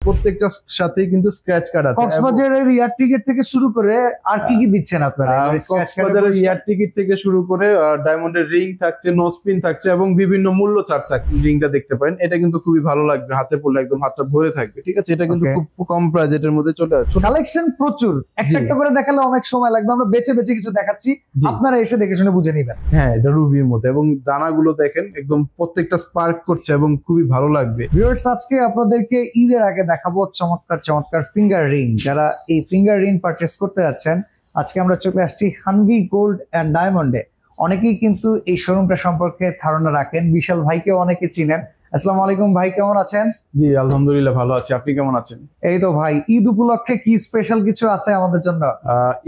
প্রত্যেকটা সাথেই কিন্তু স্ক্র্যাচ কার্ড আছে। কক্সবাজারের এয়ার টিকিট থেকে শুরু করে আর কি কি দিচ্ছেন আপনারা? কক্সবাজারের এয়ার টিকিট থেকে শুরু করে ডায়মন্ডের রিং থাকছে, নোজপিন থাকছে এবং বিভিন্ন মূল্য চার্ট থাকছে। রিংটা দেখতে পারেন, এটা কিন্তু খুবই ভালো লাগবে, হাতে পড়লে একদম হাতটা ভরে থাকবে। ঠিক আছে, এটা কিন্তু খুব কম বাজেটের মধ্যে চলে আসছে। কালেকশন প্রচুর, একটা একটা করে দেখালে অনেক সময় লাগবে, আমরা বেছে বেছে কিছু দেখাচ্ছি, আপনারা এসে দেখে শুনে বুঝে নিবেন। হ্যাঁ, এটা রুবির মধ্যে এবং দানাগুলো দেখেন একদম প্রত্যেকটা স্পার্ক করছে এবং খুবই ভালো লাগবে। ভিউয়ার্স, আজকে আপনাদেরকে ঈদের আগে দেখাবো চমৎকার চমৎকার ফিঙ্গার রিং। যারা এই ফিঙ্গার রিং পারচেস করতে যাচ্ছেন, আজকে আমরা চলে আসছি হানভি গোল্ড অ্যান্ড ডায়মন্ডে। অনেকেই কিন্তু এই শোরুমটা সম্পর্কে ধারণা রাখেন, বিশাল ভাইকে অনেকে চিনেন। আসসালামু আলাইকুম ভাই, কেমন আছেন? জি আলহামদুলিল্লাহ ভালো আছি, আপনি কেমন আছেন? এই তো ভাই, ঈদ উপলক্ষে কি স্পেশাল কিছু আছে আমাদের জন্য?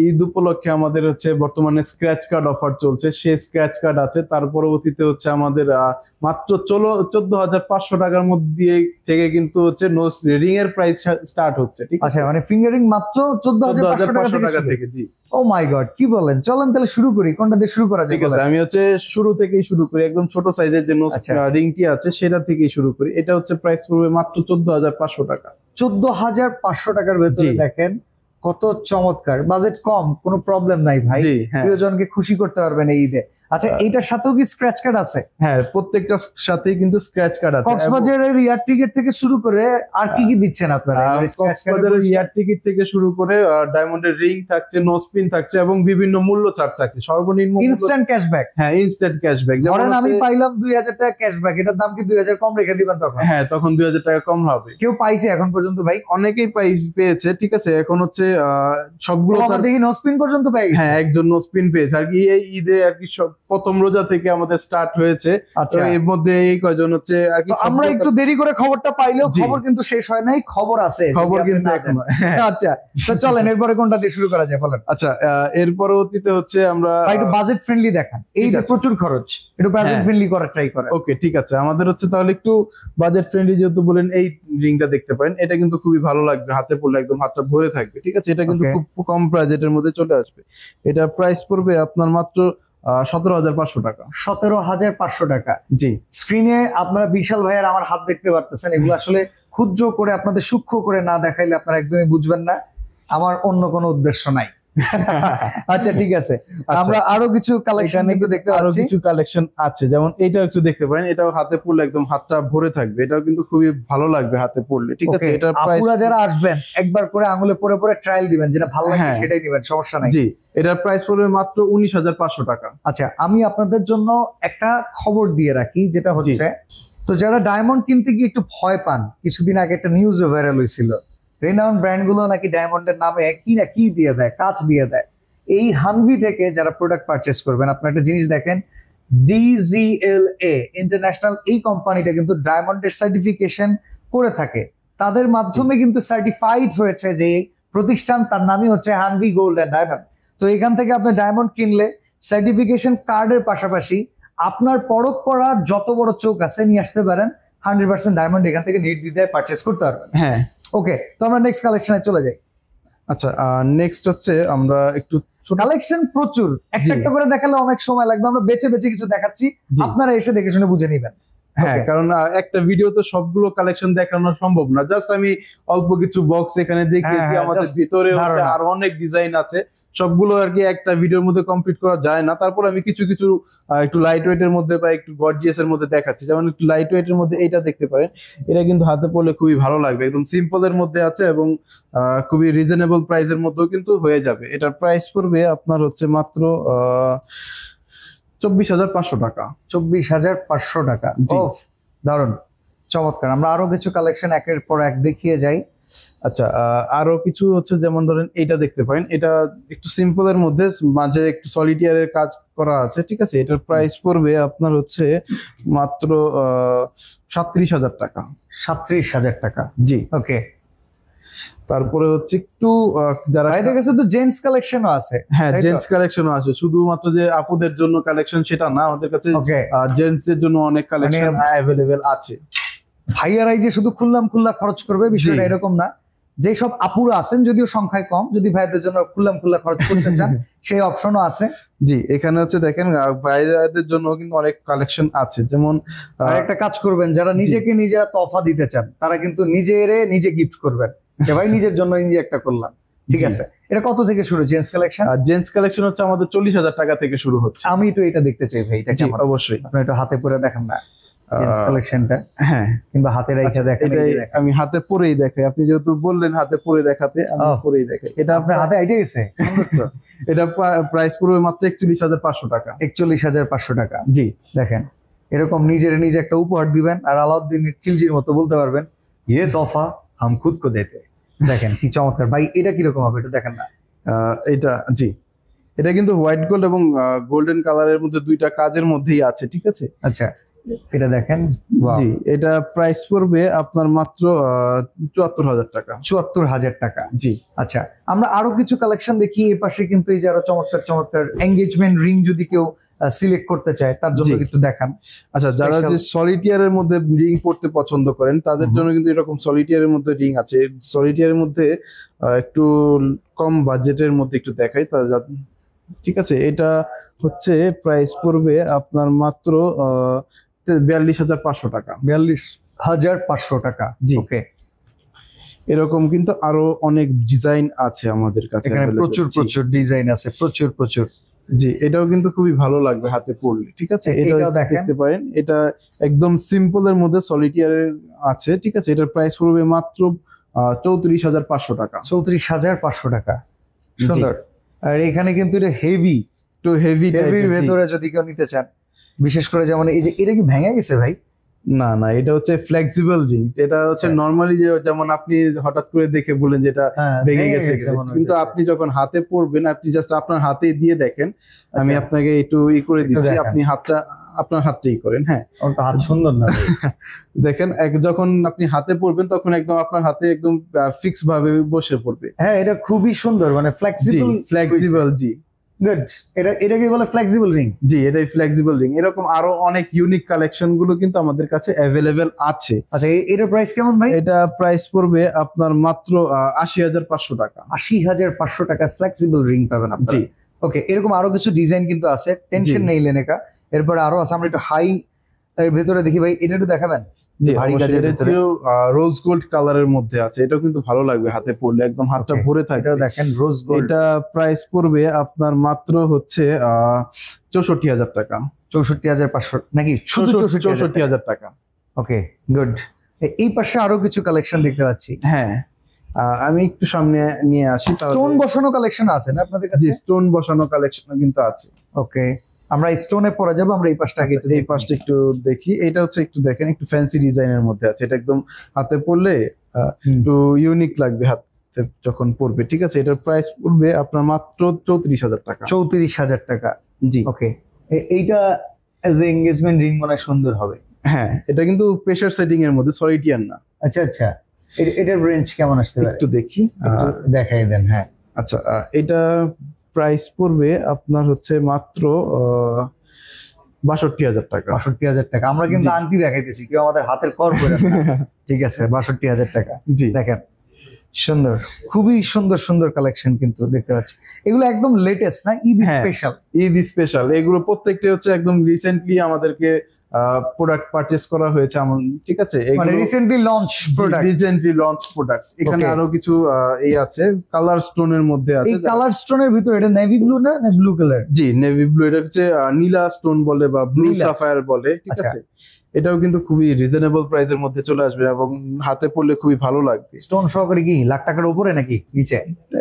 ঈদ উপলক্ষে আমাদের হচ্ছে বর্তমানে স্ক্র্যাচ কার্ড অফার চলছে, সেই স্ক্র্যাচ কার্ড আছে। তার পরবর্তীতে হচ্ছে আমাদের মাত্র 14,500 টাকার মধ্যে থেকে কিন্তু হচ্ছে রিং এর প্রাইস স্টার্ট হচ্ছে। ঠিক আছে, মানে ফিঙ্গারিং মাত্র 14,500 টাকা থেকে। জি, ও মাই গড, কি বলেন? চলেন তাহলে শুরু করি, কোনটা দিয়ে শুরু করা যায়? ঠিক আছে, আমি হচ্ছে শুরু থেকেই শুরু করি, একদম ছোট সাইজের যে রিংটি আছে সেটা থেকেই শুরু করি। এটা হচ্ছে প্রাইস পড়বে মাত্র 14,500 টাকা। 14,500 টাকার ভেতরে দেখেন কত চমৎকার, বাজেট কম, কোনো প্রবলেম নাই ভাই, প্রিয়জনকে খুশি করতে পারবেন এই ঈদে। আচ্ছা, এইটার সাথেও কি স্ক্র্যাচ কার্ড আছে? হ্যাঁ, প্রত্যেকটা সাথেই কিন্তু স্ক্র্যাচ কার্ড আছে। কক্সবাজারের এয়ার টিকিট থেকে শুরু করে আর কি কি দিচ্ছেন আপনারা? কক্সবাজারের এয়ার টিকিট থেকে শুরু করে ডায়মন্ডের রিং থাকছে, নোজপিন থাকছে এবং বিভিন্ন মূল্য ছাড় থাকছে। সর্বনিম্ন ইনস্ট্যান্ট ক্যাশব্যাক। হ্যাঁ, ইনস্ট্যান্ট ক্যাশব্যাক। ধরেন আমি পাইলাম 2,000 টাকা ক্যাশব্যাক, এটার দাম কি 2,000 কম রেখে দিবেন তখন? হ্যাঁ, তখন 2,000 টাকা কম হবে। কেউ পাইছে এখন পর্যন্ত ভাই? অনেকেই পেয়েছে। ঠিক আছে, এখন হচ্ছে সবগুলো দেখি নোজপিন পর্যন্ত পেয়ে গেছে। হ্যাঁ, একজন নোজপিন পেয়েছে আর কি। এই ঈদে আর কি সব প্রথম রোজা থেকে আমাদের স্টার্ট হয়েছে। আচ্ছা, এর মধ্যে এই কয়জন হচ্ছে আর কি। আমরা একটু দেরি করে খবরটা পাইলেও খবর কিন্তু শেষ হয় নাই, খবর আছে, খবর কিন্তু এখনো। আচ্ছা, তো চলেন এরপরে কোনটা দিয়ে শুরু করা যায় বলেন? আচ্ছা, এর পরবর্তীতে হচ্ছে আমরা একটু বাজেট ফ্রেন্ডলি দেখান, এই প্রচুর খরচ, একটু বাজেট ফ্রেন্ডলি করার ট্রাই করেন। ওকে, ঠিক আছে, আমাদের হচ্ছে তাহলে একটু বাজেট ফ্রেন্ডলি যেহেতু বলেন, এই রিংটা দেখতে পারেন, এটা কিন্তু খুবই ভালো লাগবে, হাতে পড়লে একদম হাতটা ভরে থাকবে। ঠিক আছে, এটা কিন্তু খুব কম বাজেটের মধ্যে চলে আসবে। এটা প্রাইস পড়বে আপনার মাত্র 17,500 টাকা। 17,500 টাকা। জি, স্ক্রিনে আপনারা বিশাল ভাইয়ের আমার হাত দেখতে পারতেছেন। এগুলো আসলে ক্ষুদ্র করে আপনাদের সূক্ষ্ম করে না দেখাইলে আপনারা একদমই বুঝবেন না, আমার অন্য কোনো উদ্দেশ্য নাই। আচ্ছা, ঠিক আছে, আমরা আরো কিছু কালেকশন দেখতে পাচ্ছি। আরো কিছু কালেকশন আছে, যেমন এইটাও একটু দেখতে পারেন, এটাও হাতে পড়লে একদম হাতটা ভরে থাকবে, এটাও কিন্তু খুবই ভালো লাগবে হাতে পড়লে। ঠিক আছে, এটার প্রাইস, আপনারা যারা আসবেন একবার করে আঙুলে পরে পরে ট্রায়াল দিবেন, যেটা ভালো লাগে সেটাই নেবেন, সমস্যা নাই। জি, এটার প্রাইস পড়বে মাত্র 19,500 টাকা। আচ্ছা, আমি আপনাদের জন্য একটা খবর দিয়ে রাখি, যেটা হচ্ছে, তো যারা ডায়মন্ড কিনতে গিয়ে একটু ভয় পান, কিছুদিন আগে একটা নিউজ ভাইরাল হয়েছিল, রেনাউন্ড ব্র্যান্ড গুলো নাকি ডায়মন্ডের নামে কি দিয়ে দেয়, কাজ দিয়ে দেয়। এই হানভি থেকে যারা প্রোডাক্ট পারচেস করবেন, আপনার একটা জিনিস দেখেন, DZLA ইন্টারন্যাশনাল, এই কোম্পানিটা কিন্তু ডায়মন্ডের সার্টিফিকেশন করে থাকে, তাদের মাধ্যমে কিন্তু সার্টিফাইড হয়েছে যে প্রতিষ্ঠান, তার নামই হচ্ছে হানভি গোল্ড অ্যান্ড ডায়মন্ড। তো এখান থেকে আপনি ডায়মন্ড কিনলে সার্টিফিকেশন কার্ডের পাশাপাশি আপনার পরখ করার যত বড় চোখ আছে নিয়ে আসতে পারেন, 100% ডায়মন্ড এখান থেকে নির্দ্বিধায় পারচেস করতে পারবেন। হ্যাঁ, ওকে, তো আমরা নেক্সট কালেকশনে চলে যাই। আচ্ছা, নেক্সট হচ্ছে আমরা একটু কালেকশন প্রচুর, একটা একটা করে দেখালে অনেক সময় লাগবে, আমরা বেছে বেছে কিছু দেখাচ্ছি, আপনারা এসে দেখে শুনে বুঝে নিবেন। হ্যাঁ, কারণ একটা ভিডিও তো সবগুলো কালেকশন দেখানো সম্ভব না। জাস্ট আমি অল্প কিছু বক্স এখানে দেখিয়েছি, আমাদের ভিতরে হচ্ছে আর অনেক ডিজাইন আছে, সবগুলো আর কি একটা ভিডিওর মধ্যে কমপ্লিট করা যায় না। তারপর আমি কিছু কিছু একটু লাইট ওয়েট এর মধ্যে বা একটু গর্জিয়াস এর মধ্যে দেখাচ্ছি। যেমন একটু লাইট ওয়েট এর মধ্যে এইটা দেখতে পারেন, এটা কিন্তু হাতে পড়লে খুবই ভালো লাগবে, একদম সিম্পল এর মধ্যে আছে এবং খুবই রিজনেবল প্রাইসের মধ্যেও কিন্তু হয়ে যাবে। এটার প্রাইস পড়বে আপনার হচ্ছে মাত্র 24,500 টাকা। 24,500 টাকা। দারুন, চমৎকার। আমরা আরো কিছু কালেকশন একের পর এক দেখিয়ে যাই। আচ্ছা, আরো কিছু হচ্ছে, যেমন ধরেন এইটা দেখতে পারেন, এটা একটু সিম্পল এর মধ্যে, মাঝে একটু সলিটিয়ারের কাজ করা আছে। ঠিক আছে, এটার প্রাইস পড়বে আপনার হচ্ছে মাত্র 37,000 টাকা। 37,000 টাকা। জি, ওকে। তারপরে হচ্ছে একটু যারা ভাইদের কাছে তো জেন্টস কালেকশনও আছে। হ্যাঁ, জেন্টস কালেকশনও আছে, শুধুমাত্র যে আপুদের জন্য কালেকশন সেটা না, আমাদের কাছে জেন্টস এর জন্য অনেক কালেকশন অ্যাভেলেবেল আছে। ভাইয়ারাই যে শুধু খুললা খরচ করবে বিষয়টা এরকম না, যেসব আপুরা আছেন, যদিও সংখ্যায় কম, যদি ভাইদের জন্য খুল্লা খরচ করতে চান সেই অপশনও আছে। জি, এখানে হচ্ছে দেখেন ভাইদের জন্য কিন্তু অনেক কালেকশন আছে, যেমন একটা কাজ করবেন, যারা নিজেকে নিজেরা তোহফা দিতে চান তারা কিন্তু নিজে গিফট করবেন যে ভাই নিজের জন্য নিজে একটা করলাম, ঠিক আছে। এটা কত থেকে শুরু জেন্টস কালেকশন? জেন্টস কালেকশন হচ্ছে আমাদের 40,000 টাকা থেকে শুরু হচ্ছে। আমি তো এটা দেখতে চাই ভাই, এটা কেমন? অবশ্যই আপনি একটু হাতে পরে দেখান না জেন্টস কালেকশনটা। হ্যাঁ, কিংবা হাতে রাইখা দেখেন। আমি হাতে পরেই দেখাই, আপনি যেহেতু বললেন হাতে পরে দেখাতে, আমি পরেই দেখাই। এটা আপনার হাতে আইডিয়া গেছে? এটা প্রাইস পড়বে মাত্র 41,500 টাকা। 41,500 টাকা। জি, দেখেন এরকম নিজে একটা উপহার দিবেন আর আলাউদ্দিনের খিলজির মতো বলতে পারবেন ইয়ে তোহফা হাম খুদ কো দেতে। দেখেন কি চমৎকার ভাই, এটা কিরকম হবে এটা দেখেন না। এটা জি, এটা কিন্তু হোয়াইট গোল্ড এবং গোল্ডেন কালারের মধ্যে দুইটা কাজের মধ্যেই আছে, ঠিক আছে। আচ্ছা, এটা দেখেন। জি, এটা প্রাইস পড়বে আপনার মাত্র 74,000 টাকা। 74,000 টাকা। জি, আচ্ছা, আমরা আরো কিছু কালেকশন দেখি। এই পাশে কিন্তু এই যে আরো চমৎকার এঙ্গেজমেন্ট রিং যদি কেউ সিলেক্ট করতে চায় তার জন্য একটু দেখান। আচ্ছা, যারা যে সলিটিয়ারের মধ্যে রিং পড়তে পছন্দ করেন তাদের জন্য কিন্তু এরকম সলিটিয়ারের মধ্যে রিং আছে। সলিটিয়ারের মধ্যে একটু কম বাজেটের মধ্যে একটু দেখাই, ঠিক আছে। এটা হচ্ছে প্রাইস পড়বে আপনার মাত্র 42,500 টাকা। 42,500 টাকা। জি, ওকে। এরকম কিন্তু আরো অনেক ডিজাইন আছে আমাদের কাছে, এখানে প্রচুর ডিজাইন আছে, প্রচুর। জি, এটাও কিন্তু খুবই ভালো লাগবে হাতে পরলে, ঠিক আছে। এটাও দেখতে পারেন, এটা একদম সিম্পল এর মধ্যে সলিটিয়ারের আছে, ঠিক আছে। এটার প্রাইস পড়বে মাত্র 34,500 টাকা। 34,500 টাকা। সুন্দর। আর এখানে কিন্তু এটা হেভি, তো হেভির ভেতরে যদি কেউ নিতে চান, বিশেষ করে যেমন এই যে এটা কি ভেঙে গেছে ভাই? না, এটা হচ্ছে ফ্লেক্সিবল রিং। এটা হচ্ছে নরমালি যেমন আপনি হঠাৎ করে দেখে বলেন যেটা ভেঙে গেছে, কিন্তু আপনি যখন হাতে পরবেন, আপনি জাস্ট আপনার হাতে দিয়ে দেখেন। আমি আপনাকে একটু করে দিচ্ছি, আপনি আপনার হাতটাই করেন। হ্যাঁ, হাত সুন্দর না দেখেন, যখন আপনি হাতে পরবেন তখন একদম আপনার হাতে একদম ফিক্স ভাবে বসে পড়বে। হ্যাঁ, এটা খুবই সুন্দর, মানে ফ্লেক্সিবল। জি, গুড। এটাকে বলে ফ্লেক্সিবল রিং। জি, এটাই ফ্লেক্সিবল রিং। এরকম আরো অনেক ইউনিক কালেকশন গুলো কিন্তু আমাদের কাছে অ্যাভেলেবেল আছে। আচ্ছা, এটার প্রাইস কেমন ভাই? এটা প্রাইস পড়বে আপনার মাত্র 80,500 টাকা। 80,500 টাকা ফ্লেক্সিবল রিং পাবেন আপনারা। জি, ওকে। এরকম আরো কিছু ডিজাইন কিন্তু আছে, টেনশন নেই লেনেকা। এরপরে আরো আছে, আমরা একটু হাই এর ভেতরে দেখি ভাই, এটা একটু দেখাবেন। ভারী কাজের ভিতরে রোজ গোল্ড কালারের মধ্যে আছে, এটাও কিন্তু ভালো লাগবে হাতে পরলে, একদম হাতটা ভরে থাকে। এটাও দেখেন রোজ গোল্ড। এটা প্রাইস পড়বে আপনার মাত্র হচ্ছে 64,000 টাকা। 64,500 নাকি? শুধু 64,000 টাকা। ওকে, গুড। এই পাশে আরো কিছু কালেকশন দেখতে পাচ্ছি। হ্যাঁ, আমি একটু সামনে নিয়ে আসি। স্টোন বসানো কালেকশন আছে না আপনাদের কাছে? স্টোন বসানো কালেকশন কিন্তু আছে। ওকে, আমরা স্টোনে পরে যাবো। আমরা এই পাশটা আগে, এই পাশটা একটু দেখি। এটা হচ্ছে একটু দেখেন, একটু ফ্যান্সি ডিজাইনের মধ্যে আছে। এটা একদম হাতে পরলে একটু ইউনিক লাগবে হাতে যখন পরবে, ঠিক আছে। এটার প্রাইস পড়বে আপনার মাত্র 34,000 টাকা। 34,000 টাকা। জি, ওকে। এইটা এজ এ এঙ্গেজমেন্ট রিং মনে সুন্দর হবে। হ্যাঁ, এটা কিন্তু প্রেসার সেটিং এর মধ্যে, সলিটিয়ার না। আচ্ছা, এটার রেঞ্জ কেমন আসতে পারে একটু দেখি, দেখাই দেন। হ্যাঁ, আচ্ছা, এটা প্রাইস পড়বে আপনার হচ্ছে মাত্র 62,000 টাকা। 62,000 টাকা। আমরা কিন্তু আংটি দেখাইতেছি, কেউ আমাদের হাতের কর করে না। ঠিক আছে, 62,000 টাকা। জি, দেখেন সুন্দর, খুবই সুন্দর কালেকশন কিন্তু দেখতে পাচ্ছি। এগুলো একদম লেটেস্ট না? ঈদ স্পেশাল এগুলো প্রত্যেকটা হচ্ছে একদম রিসেন্টলি আমাদেরকে প্রোডাক্ট পারচেজ করা হয়েছে, ঠিক আছে। মানে রিসেন্টলি লঞ্চ প্রোডাক্ট। এখানে আরো কিছু এই আছে, কালার স্টোনের মধ্যে আছে। এই কালার স্টোনের ভিতরে এটা নেভি ব্লু না ব্লু কালার? জি, নেভি ব্লু। এটা হচ্ছে নীলা স্টোন বলে বা ব্লু সাফায়ার বলে, ঠিক আছে। এটাও কিন্তু খুবই রিজনেবল প্রাইসের মধ্যে চলে আসবে এবং হাতে পড়লে খুবই ভালো লাগবে। স্টোন সহকারে কি লাখ টাকার উপরে নাকি নিচে?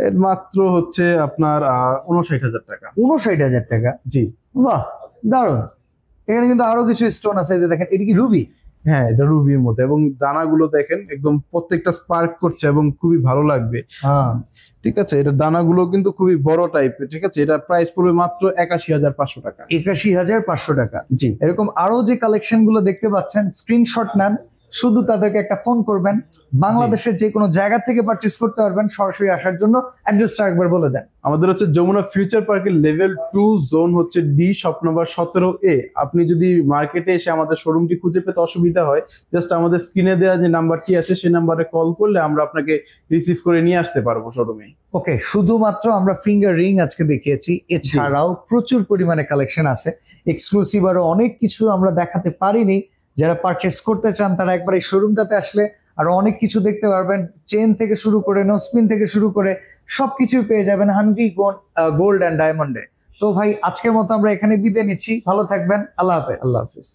এর মাত্র হচ্ছে আপনার 59,000 টাকা। 59,000 টাকা। জি, বাহ, দারুণ। এখানে কিন্তু আরো কিছু স্টোন আছে, দেখেন। এটা কি রুবি? হ্যাঁ, এটা রুবির মধ্যে, এবং দানাগুলো দেখেন একদম প্রত্যেকটা স্পার্ক করছে এবং খুবই ভালো লাগবে। ঠিক আছে, এটা দানাগুলো কিন্তু খুবই বড় টাইপের, ঠিক আছে। এটা প্রাইস পড়বে মাত্র 81,500 টাকা। 81,500 টাকা। জি, এরকম আরো যে কালেকশন গুলো দেখতে পাচ্ছেন, স্ক্রিনশট নেন, শুধু তাদেরকে একটা ফোন করবেন, বাংলাদেশের যে কোনো জায়গা থেকে পারচেস করতে পারবেন। সরাসরি আসার জন্য অ্যাড্রেসটা একবার বলে দেন। আমাদের হচ্ছে যমুনা ফিউচার পার্কের লেভেল 2 জোন হচ্ছে ডি, শপ নাম্বার 17A। আপনি যদি মার্কেটে এসে আমাদের শোরুমটি খুঁজে পেতে অসুবিধা হয়, জাস্ট আমাদের স্ক্রিনে দেওয়া যে নাম্বারটি আছে সেই নাম্বারে কল করলে আমরা আপনাকে রিসিভ করে নিয়ে আসতে পারবো শোরুমে। ওকে, শুধুমাত্র আমরা ফিঙ্গার রিং আজকে দেখিয়েছি, এছাড়াও প্রচুর পরিমাণে কালেকশন আছে, এক্সক্লুসিভ আরো অনেক কিছু আমরা দেখাতে পারিনি। যারা পারচেস করতে চান তারা একবার এই শোরুমটাতে আসলে আরো অনেক কিছু দেখতে পারবেন। চেন থেকে শুরু করে নোসপিন থেকে শুরু করে সবকিছুই পেয়ে যাবেন হানভি গোল্ড অ্যান্ড ডায়মন্ডে। তো ভাই আজকের মতো আমরা এখানে বিদায় নিচ্ছি, ভালো থাকবেন, আল্লাহ হাফেজ। আল্লাহ হাফেজ।